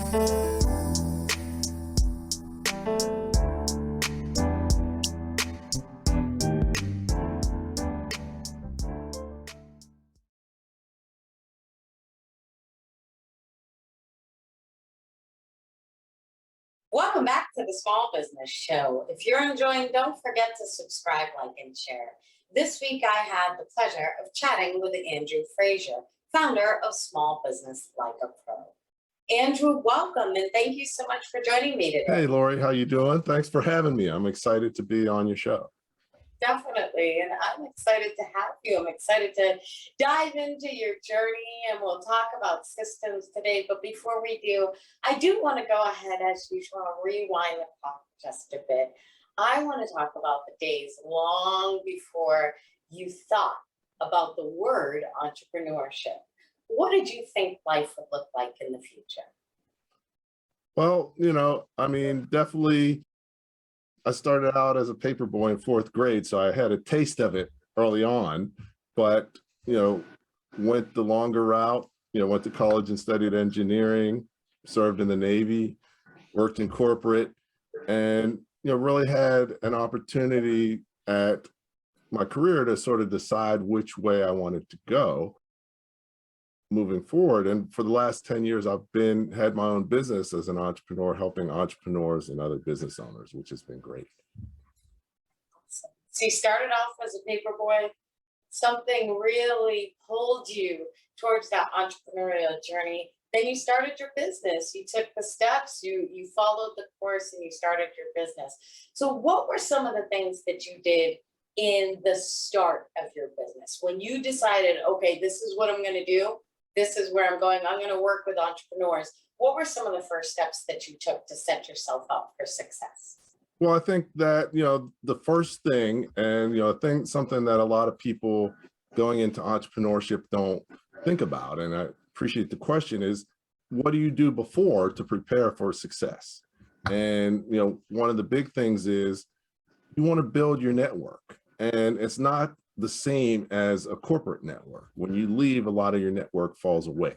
Welcome back to the Small Business Show. If you're enjoying, don't forget to subscribe, like, and share. This week, I had the pleasure of chatting with Andrew Frazier, founder of Small Business Like a Pro. Andrew, welcome, and thank you so much for joining me today. Hey, Lori, how you doing? Thanks for having me. I'm excited to be on your show. Definitely, and I'm excited to have you. I'm excited to dive into your journey, and we'll talk about systems today. But before we do, I do want to go ahead, as usual, rewind the clock just a bit. I want to talk about the days long before you thought about the word entrepreneurship. What did you think life would look like in the future? Well, definitely I started out as a paper boy in 4th grade, so I had a taste of it early on, but, went the longer route, went to college and studied engineering, served in the Navy, worked in corporate, and, really had an opportunity at my career to sort of decide which way I wanted to go moving forward. And for the last 10 years, I've had my own business as an entrepreneur, helping entrepreneurs and other business owners, which has been great. So you started off as a paper boy. Something really pulled you towards that entrepreneurial journey. Then you started your business. You took the steps, you followed the course, and you started your business. So what were some of the things that you did in the start of your business when you decided, okay, this is what I'm going to do? This is where I'm going. I'm going to work with entrepreneurs. What were some of the first steps that you took to set yourself up for success? Well, I think that, the first thing, and, something that a lot of people going into entrepreneurship don't think about, and I appreciate the question, is what do you do before to prepare for success? And, one of the big things is you want to build your network, and it's not the same as a corporate network. When you leave, a lot of your network falls away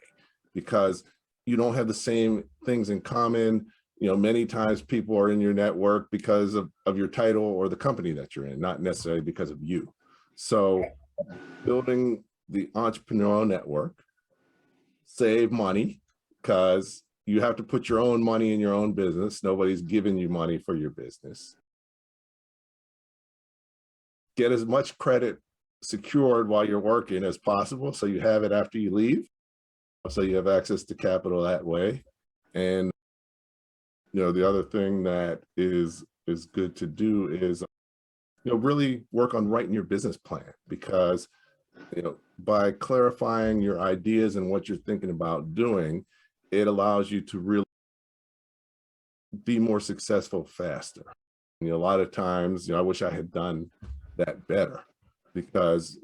because you don't have the same things in common. Many times people are in your network because of your title or the company that you're in, not necessarily because of you. So building the entrepreneurial network, save money, because you have to put your own money in your own business. Nobody's giving you money for your business. Get as much credit secured while you're working as possible, so you have it after you leave, so you have access to capital that way. And the other thing that is good to do is really work on writing your business plan, because by clarifying your ideas and what you're thinking about doing, it allows you to really be more successful faster. A lot of times, I wish I had done that better, because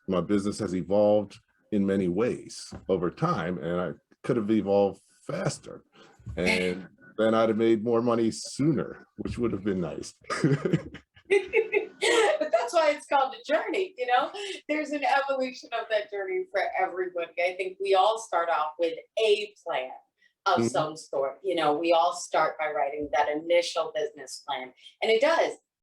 my business has evolved in many ways over time, and I could have evolved faster, and then I'd have made more money sooner, which would have been nice. But that's why it's called a journey. There's an evolution of that journey for everybody. I think we all start off with a plan of some sort. We all start by writing that initial business plan, and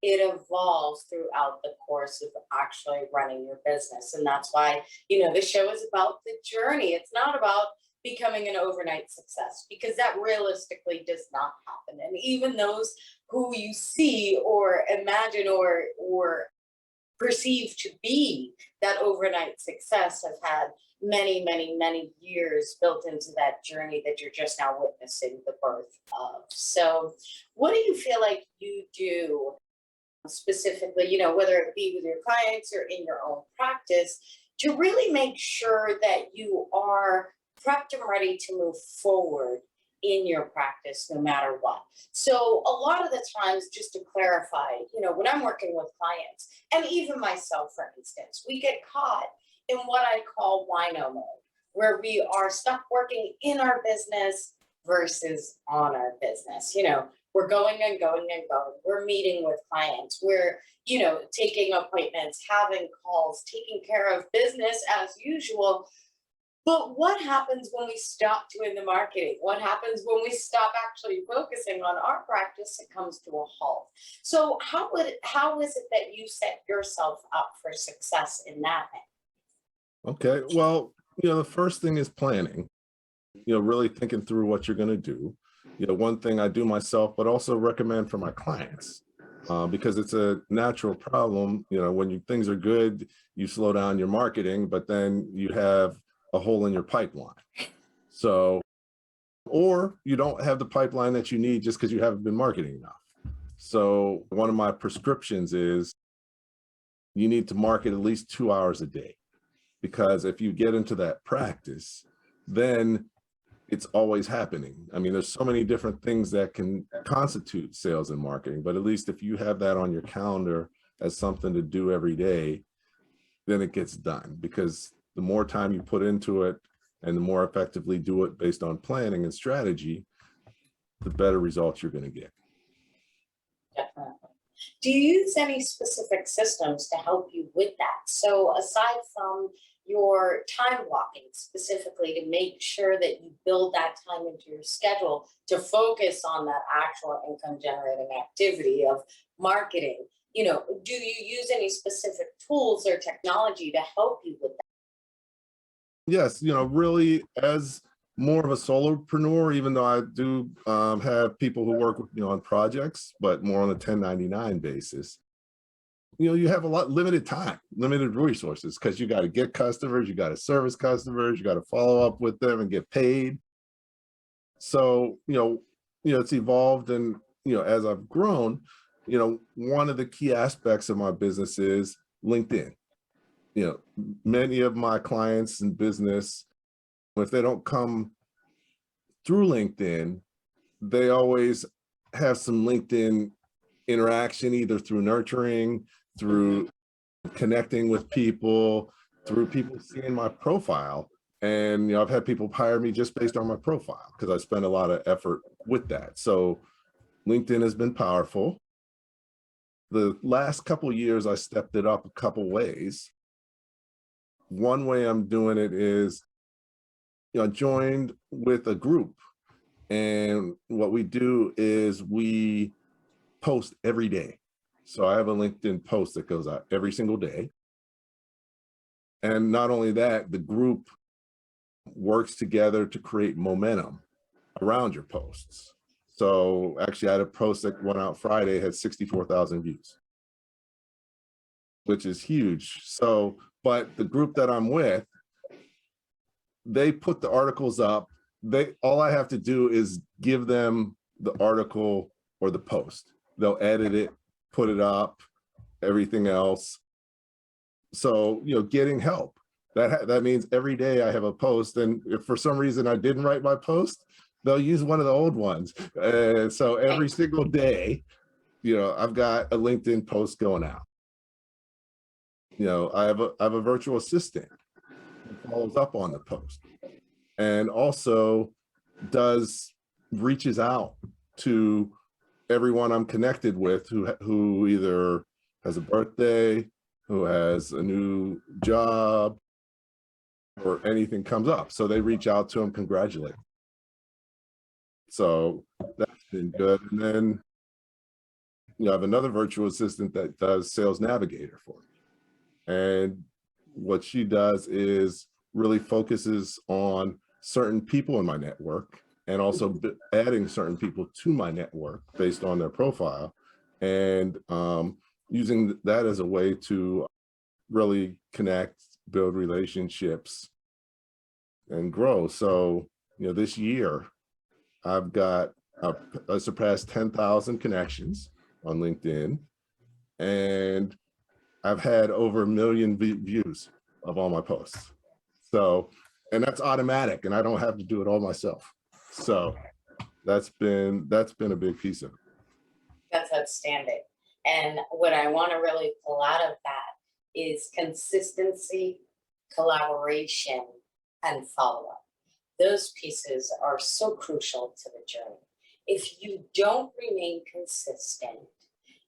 it evolves throughout the course of actually running your business. And that's why, the show is about the journey. It's not about becoming an overnight success, because that realistically does not happen. And even those who you see or imagine or perceive to be that overnight success have had many, many, many years built into that journey that you're just now witnessing the birth of. So what do you feel like you do specifically, whether it be with your clients or in your own practice, to really make sure that you are prepped and ready to move forward in your practice no matter what? So a lot of the times, just to clarify, when I'm working with clients, and even myself, for instance, we get caught in what I call wino mode, where we are stuck working in our business versus on our business. We're going and going and going. We're meeting with clients. We're, taking appointments, having calls, taking care of business as usual. But what happens when we stop doing the marketing? What happens when we stop actually focusing on our practice? It comes to a halt. So how is it that you set yourself up for success in that Okay, well, the first thing is planning, really thinking through what you're going to do. One thing I do myself, but also recommend for my clients, because it's a natural problem. When things are good, you slow down your marketing, but then you have a hole in your pipeline. So, or you don't have the pipeline that you need just because you haven't been marketing enough. So one of my prescriptions is you need to market at least 2 hours a day, because if you get into that practice, then it's always happening. I mean, there's so many different things that can constitute sales and marketing, but at least if you have that on your calendar as something to do every day, then it gets done, because the more time you put into it and the more effectively do it based on planning and strategy, the better results you're going to get. Definitely. Do you use any specific systems to help you with that? So aside from your time blocking specifically to make sure that you build that time into your schedule to focus on that actual income generating activity of marketing, do you use any specific tools or technology to help you with that? Yes, really, as more of a solopreneur, even though I do have people who work with me on projects, but more on a 1099 basis, you have a lot limited time, limited resources, because you got to get customers, you got to service customers, you got to follow up with them and get paid. So, it's evolved, and, as I've grown, one of the key aspects of my business is LinkedIn. Many of my clients in business, if they don't come through LinkedIn, they always have some LinkedIn interaction, either through nurturing, through connecting with people, through people seeing my profile. And I've had people hire me just based on my profile because I spend a lot of effort with that. So LinkedIn has been powerful. The last couple of years, I stepped it up a couple ways. One way I'm doing it is, I joined with a group, and what we do is we post every day. So I have a LinkedIn post that goes out every single day. And not only that, the group works together to create momentum around your posts. So actually, I had a post that went out Friday, had 64,000 views, which is huge. So, but the group that I'm with, they put the articles up. All I have to do is give them the article or the post. They'll edit it, put it up, everything else. So, getting help. That means every day I have a post, and if for some reason I didn't write my post, they'll use one of the old ones. And so every single day, I've got a LinkedIn post going out. I have a virtual assistant who follows up on the post, and also reaches out to everyone I'm connected with who either has a birthday, who has a new job, or anything comes up. So they reach out to them, congratulate. So that's been good. And then, I have another virtual assistant that does Sales Navigator for me. And what she does is really focuses on certain people in my network, and also adding certain people to my network based on their profile, and using that as a way to really connect, build relationships, and grow. So, this year I surpassed 10,000 connections on LinkedIn, and I've had over 1 million views of all my posts. So, and that's automatic, and I don't have to do it all myself. So that's been a big piece of it. That's outstanding. And what I want to really pull out of that is consistency, collaboration, and follow up. Those pieces are so crucial to the journey. If you don't remain consistent,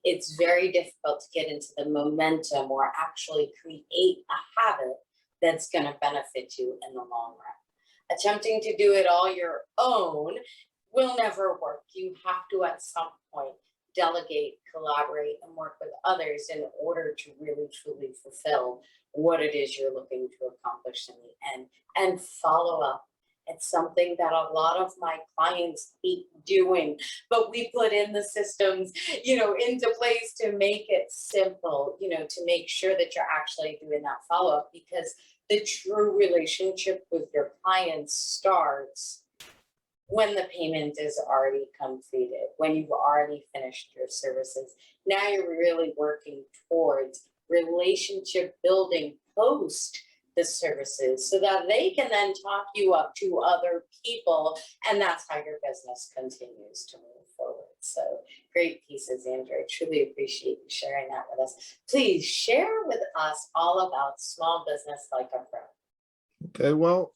it's very difficult to get into the momentum or actually create a habit that's going to benefit you in the long run. Attempting to do it all your own will never work. You have to, at some point, delegate, collaborate, and work with others in order to really truly fulfill what it is you're looking to accomplish in the end, and follow up. It's something that a lot of my clients keep doing, but we put in the systems, into place to make it simple, to make sure that you're actually doing that follow up, because the true relationship with your clients starts when the payment is already completed, when you've already finished your services. Now you're really working towards relationship building post the services, so that they can then talk you up to other people, and that's how your business continues to move forward. So great pieces, Andrew. I truly appreciate you sharing that with us. Please share with us all about Small Business Like a Pro. Okay, well,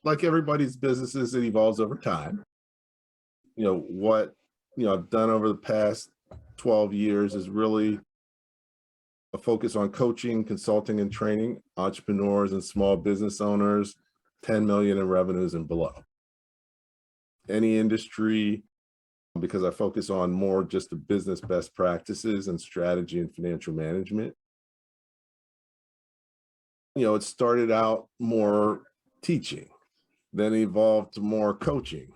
like everybody's businesses, it evolves over time. What I've done over the past 12 years is really a focus on coaching, consulting, and training entrepreneurs and small business owners, 10 million in revenues and below. Any industry, because I focus on more just the business best practices and strategy and financial management. It started out more teaching, then evolved to more coaching,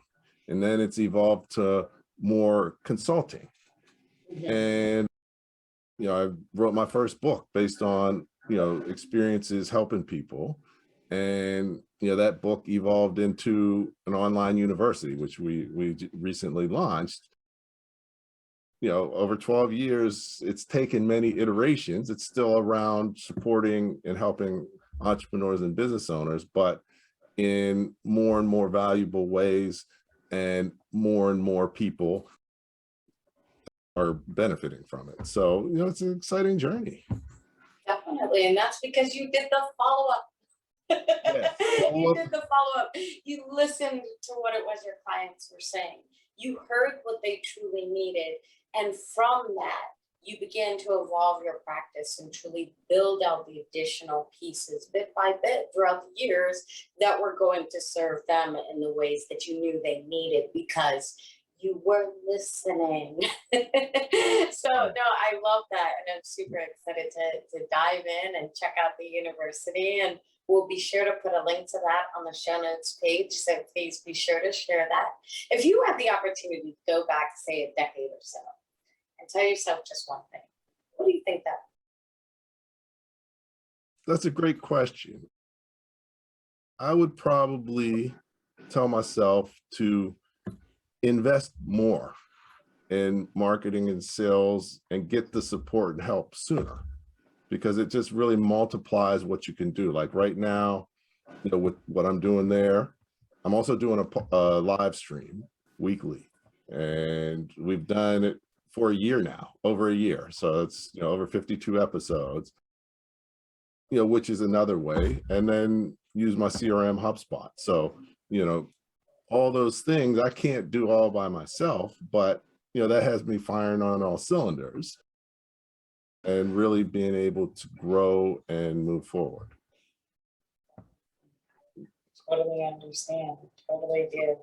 and then it's evolved to more consulting. And I wrote my first book based on experiences helping people, and that book evolved into an online university, which we recently launched. Over 12 years, it's taken many iterations. It's still around supporting and helping entrepreneurs and business owners, but in more and more valuable ways, and more people are benefiting from it. So, it's an exciting journey. Definitely. And that's because you did the follow-up. Yeah, You did the follow-up. You listened to what it was your clients were saying. You heard what they truly needed. And from that, you began to evolve your practice and truly build out the additional pieces bit by bit throughout the years that were going to serve them in the ways that you knew they needed, because you were listening. So no, I love that. And I'm super excited to dive in and check out the university. And we'll be sure to put a link to that on the show notes page. So please be sure to share that. If you had the opportunity to go back, say, a decade or so, and tell yourself just one thing, what do you think that? That's a great question. I would probably tell myself to invest more in marketing and sales and get the support and help sooner, because it just really multiplies what you can do. Like right now, with what I'm doing there, I'm also doing a live stream weekly, and we've done it for a year now, over a year. So it's, over 52 episodes, which is another way. And then use my CRM HubSpot. So, all those things I can't do all by myself, but that has me firing on all cylinders and really being able to grow and move forward. Totally understand. Totally do.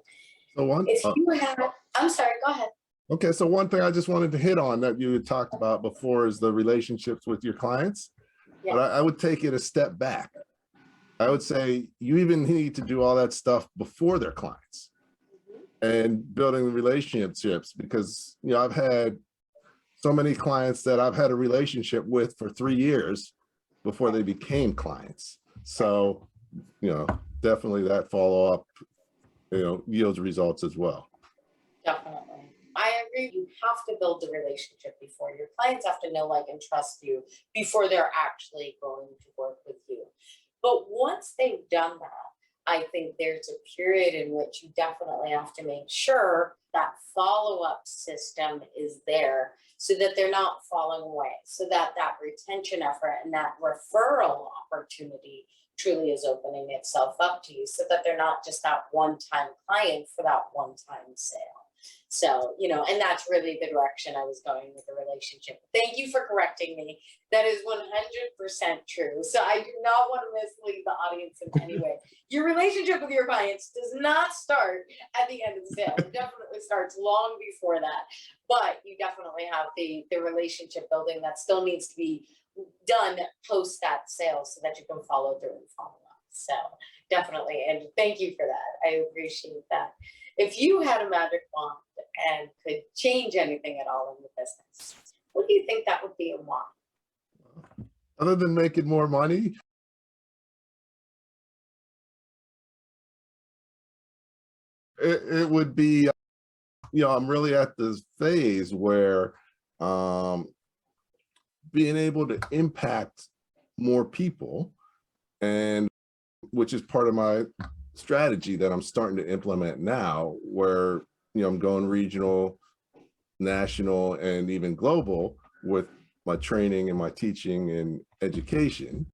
So If you had, I'm sorry, go ahead. Okay, so one thing I just wanted to hit on that you had talked about before is the relationships with your clients. Yeah. But I would take it a step back. I would say you even need to do all that stuff before their clients and building relationships, because I've had so many clients that I've had a relationship with for 3 years before they became clients. So definitely that follow up yields results as well. Definitely. I agree. You have to build the relationship before. Your clients have to know, like, and trust you before they're actually going to work with you. But once they've done that, I think there's a period in which you definitely have to make sure that follow-up system is there, so that they're not falling away, so that that retention effort and that referral opportunity truly is opening itself up to you, so that they're not just that one-time client for that one-time sale. So, and that's really the direction I was going with the relationship. Thank you for correcting me. That is 100% true. So I do not want to mislead the audience in any way. Your relationship with your clients does not start at the end of the sale. It definitely starts long before that. But you definitely have the relationship building that still needs to be done post that sale so that you can follow through and follow up. So definitely, and thank you for that. I appreciate that. If you had a magic wand and could change anything at all in the business, what do you think that would be and why? Other than making more money, it would be, I'm really at this phase where being able to impact more people, and which is part of my strategy that I'm starting to implement now, where I'm going regional, national, and even global with my training and my teaching and education.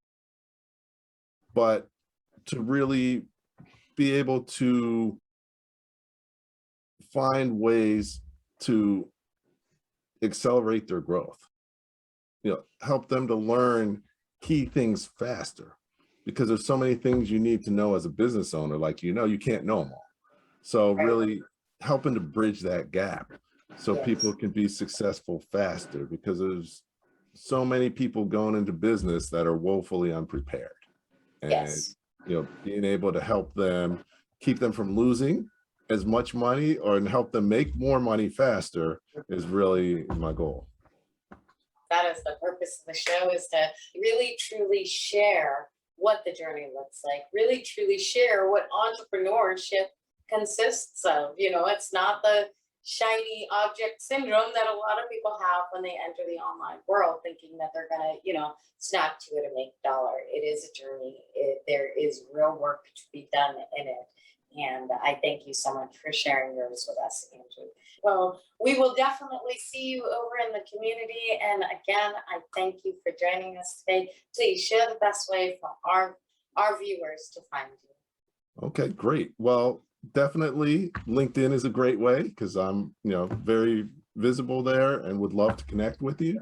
But to really be able to find ways to accelerate their growth, help them to learn key things faster, because there's so many things you need to know as a business owner. Like, you can't know them all. So really helping to bridge that gap so people can be successful faster, because there's so many people going into business that are woefully unprepared. And, being able to help them, keep them from losing as much money, or help them make more money faster, is really my goal. That is the purpose of the show, is to really truly share what the journey looks like, really truly share what entrepreneurship consists of. It's not the shiny object syndrome that a lot of people have when they enter the online world, thinking that they're gonna, snap to it and make a dollar. It is a journey. There is real work to be done in it. And I thank you so much for sharing yours with us, Andrew. Well, we will definitely see you over in the community. And again, I thank you for joining us today. Please share the best way for our viewers to find you. Okay, great. Well, definitely LinkedIn is a great way, because I'm, very visible there and would love to connect with you.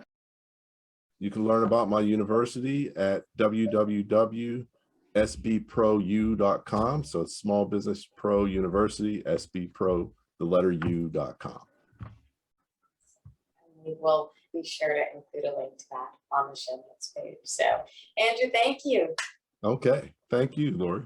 You can learn about my university at www.sbpro.u.com. So it's Small Business Pro University, SBPro, the letter U.com. We will be sure to include a link to that on the show notes page. So, Andrew, thank you. Okay, thank you, Lori.